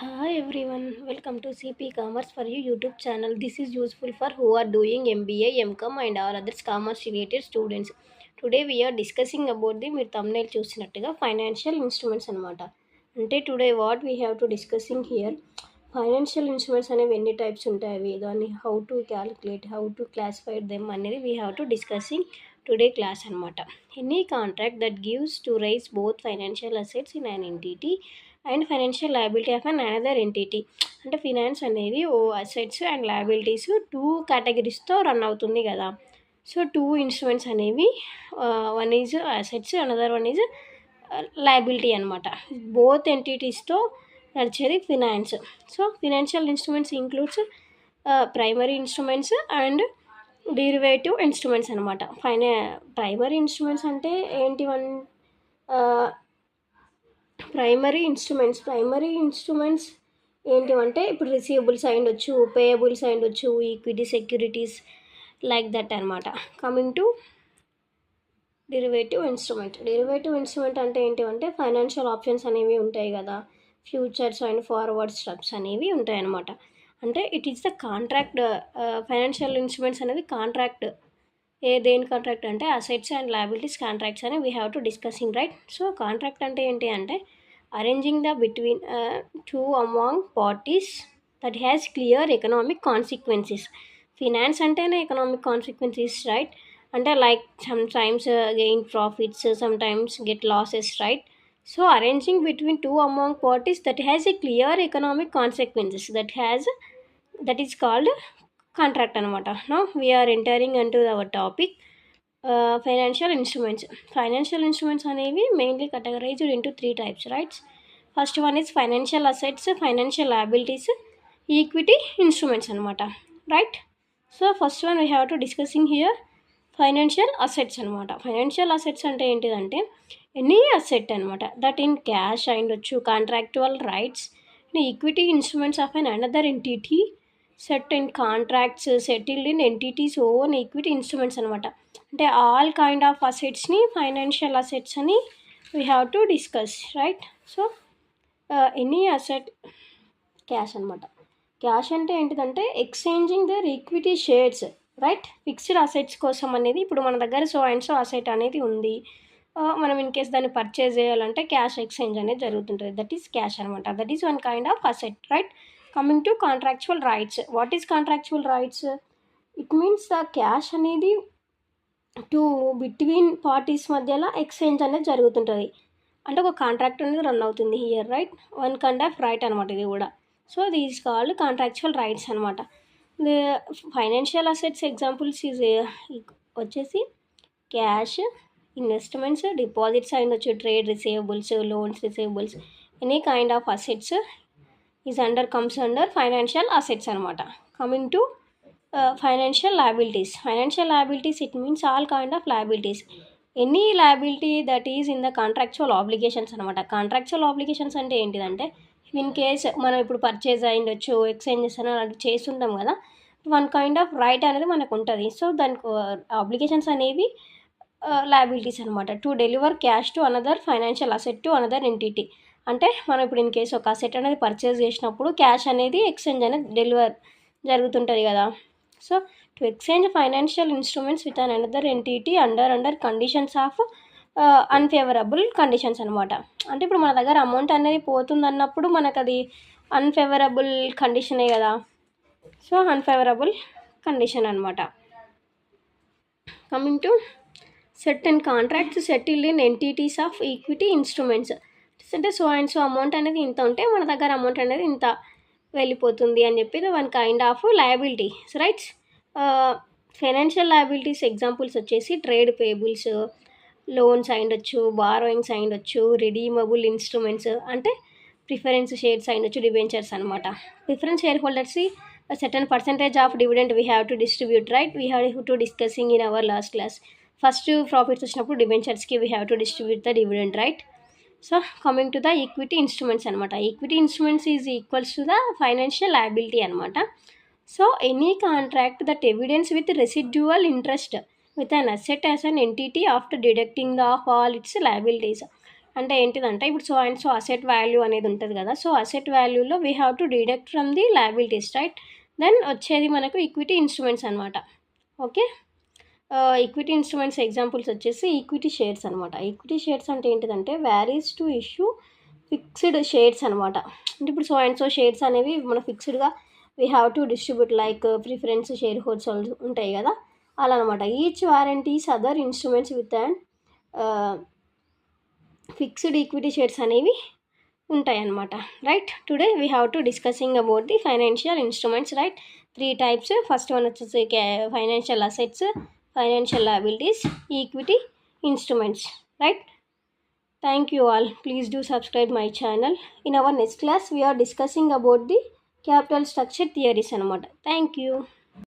Hi everyone, welcome to CP Commerce for You YouTube channel. This is useful for who are doing MBA, MCOM and all others commerce related students. Today we are discussing about the మీరు thumbnail చూసినట్టుగా financial instruments అనమాట. అంటే today what we have to discussing here financial instruments అనేవి ఎన్ని types ఉంటాయి, దాన్ని how to calculate, how to classify them అనేది we have to discussing today class అనమాట. Any contract that gives to rise both financial assets in an entity and financial liability of an another entity. అంటే finance అనేది ఓ assets and liabilities two కేటగిరీస్తో run అవుతుంది కదా. So two instruments అనేవి, one is assets, another one is liability అనమాట. Both ఎంటిటీస్తో నడిచేది finance. So financial instruments includes primary instruments and derivative instruments అనమాట. ప్రైమరీ ఇన్స్ట్రుమెంట్స్ అంటే ఏంటివన్ ప్రైమరీ ఇన్స్ట్రుమెంట్స్ ఏంటివంటే ఇప్పుడు రిసీవబుల్స్ అయ్యుండొచ్చు, పేయబుల్స్ అయ్యుండొచ్చు, ఈక్విటీ సెక్యూరిటీస్ లైక్ దట్ అనమాట. Coming to derivative instrument అంటే ఏంటివంటే financial options అనేవి ఉంటాయి కదా, ఫ్యూచర్స్ అండ్ ఫార్వర్డ్ స్టెప్స్ అనేవి ఉంటాయి అనమాట. అంటే it is the contract. Financial instruments అనేది కాంట్రాక్ట్. దేని కాంట్రాక్ట్ అంటే అసెట్స్ అండ్ లయబిలిటీస్ కాంట్రాక్ట్స్ అని we have to discussing, right. So contract అంటే ఏంటి అంటే arranging the between two among parties that has clear economic consequences. Finance అంటేనే economic consequences, right. అంటే like some times gain profits, some times get losses, right. So arranging between two among parties that has a clear economic consequences that is called contract అనమాట. Now we are entering into our topic financial instruments అనేవి mainly categorized into three types, rights. First one is financial assets, financial liabilities, equity instruments అనమాట, right. So first one we have to discussing here financial assets అనమాట. Financial assets అంటే ఏంటిదంటే any asset అనమాట that in cash అయ్యుండొచ్చు, contractual rights, equity instruments of an another entity set in contracts settled in entities own equity instruments అనమాట. అంటే all kind of అసెట్స్ని financial assets అని we have to discuss, right. So any asset cash అనమాట. Cash అంటే ఏంటిదంటే exchanging their equity shares, right. Fixed assets కోసం అనేది ఇప్పుడు మన దగ్గర సో అండ్ సో అసెట్ అనేది ఉంది, మనం ఇన్ కేస్ దాన్ని పర్చేజ్ చేయాలంటే క్యాష్ ఎక్స్చేంజ్ అనేది జరుగుతుంటుంది. దట్ ఈస్ క్యాష్ అనమాట. That is one kind of asset, right. Coming to contractual rights. What is contractual rights? It means the cash అనేది two between parties మధ్యలో ఎక్స్చేంజ్ అనేది జరుగుతుంటుంది. అంటే ఒక కాంట్రాక్ట్ అనేది రన్ అవుతుంది here, right. One kind of right అనమాట ఇది కూడా. So these called contractual rights అనమాట. ఫైనాన్షియల్ అసెట్స్ ఎగ్జాంపుల్స్ ఈజ్ వచ్చేసి క్యాష్, ఇన్వెస్ట్మెంట్స్, డిపాజిట్స్ అయ్యుండొచ్చు, trade receivables, loans receivables, any kind of assets is comes under financial assets అనమాట. Coming to financial liabilities it means all kind of liabilities, any liability that is in the contractual obligations అనమాట. Contractual obligations అంటే ఏంటిదంటే in case మనం ఇప్పుడు purchase అయ్యుండొచ్చు, exchanges అని అలాంటి చేస్తుంటాం కదా, వన్ కైండ్ ఆఫ్ రైట్ అనేది మనకు ఉంటుంది. సో దానికి ఆబ్లిగేషన్స్ అనేవి లయబిలిటీస్ అనమాట. To deliver cash to another financial asset to another entity. అంటే మనం ఇప్పుడు ఇన్ కేసు ఒక అసెట్ అనేది పర్చేస్ చేసినప్పుడు క్యాష్ అనేది ఎక్స్చేంజ్ అనేది డెలివర్ జరుగుతుంటుంది కదా. So to exchange financial instruments with an another entity under conditions of unfavourable conditions అనమాట. అంటే ఇప్పుడు మన దగ్గర అమౌంట్ అనేది పోతుంది అన్నప్పుడు మనకు అది అన్ఫేవరబుల్ కండిషనే కదా. సో అన్ఫేవరబుల్ కండిషన్ అనమాట. Coming to certain contracts settled in entities of equity instruments. అంటే సో అండ్ సో అమౌంట్ అనేది ఇంత ఉంటే మన దగ్గర అమౌంట్ అనేది ఇంత వెళ్ళిపోతుంది అని చెప్పి one kind of liabilities, rights. Financial liabilities examples వచ్చేసి ట్రేడ్ పేబుల్స్, లోన్స్ అయ్యుండొచ్చు, బారోయింగ్స్ అయ్యుండొచ్చు, రిడీమబుల్ ఇన్స్ట్రుమెంట్స్ అంటే ప్రిఫరెన్స్ షేర్స్ అయ్యుండొచ్చు, డిబెంచర్స్ అనమాట. ప్రిఫరెన్స్ షేర్ హోల్డర్స్కి certain percentage of dividend we have to distribute, right. We have to discussing in our last class. First profits వచ్చినప్పుడు డిబెంచర్స్కి we have to distribute the dividend, right. So coming to the equity instruments అనమాట. Equity instruments is equals to the financial liability అనమాట. So any contract that evidence with residual interest with an asset as an entity after deducting the of all its liabilities. అంటే ఏంటిదంటే ఇప్పుడు so and so asset value అనేది ఉంటుంది కదా. So asset వాల్యూలో we have to deduct from the liabilities, right. Then వచ్చేది మనకు equity instruments అనమాట. ఓకే. ఈక్విటీ ఇన్స్ట్రుమెంట్స్ ఎగ్జాంపుల్స్ వచ్చేసి ఈక్విటీ షేర్స్ అనమాట. ఈక్విటీ షేర్స్ అంటే ఏంటిదంటే varies to issue fixed shares అనమాట. అంటే ఇప్పుడు సో అండ్ సో షేర్స్ అనేవి మన ఫిక్స్డ్గా we have to distribute like preference share holders ఉంటాయి కదా, అలా అనమాట. Each warranties other instruments with and fixed equity shares అనేవి ఉంటాయి అన్నమాట, right. Today we have to discussing about the financial instruments, right. 3 types. First one వచ్చేసి financial assets, financial liabilities, equity instruments, right. Thank you all. Please do subscribe my channel. In our next class, we are discussing about the capital structure theories anamata. Thank you.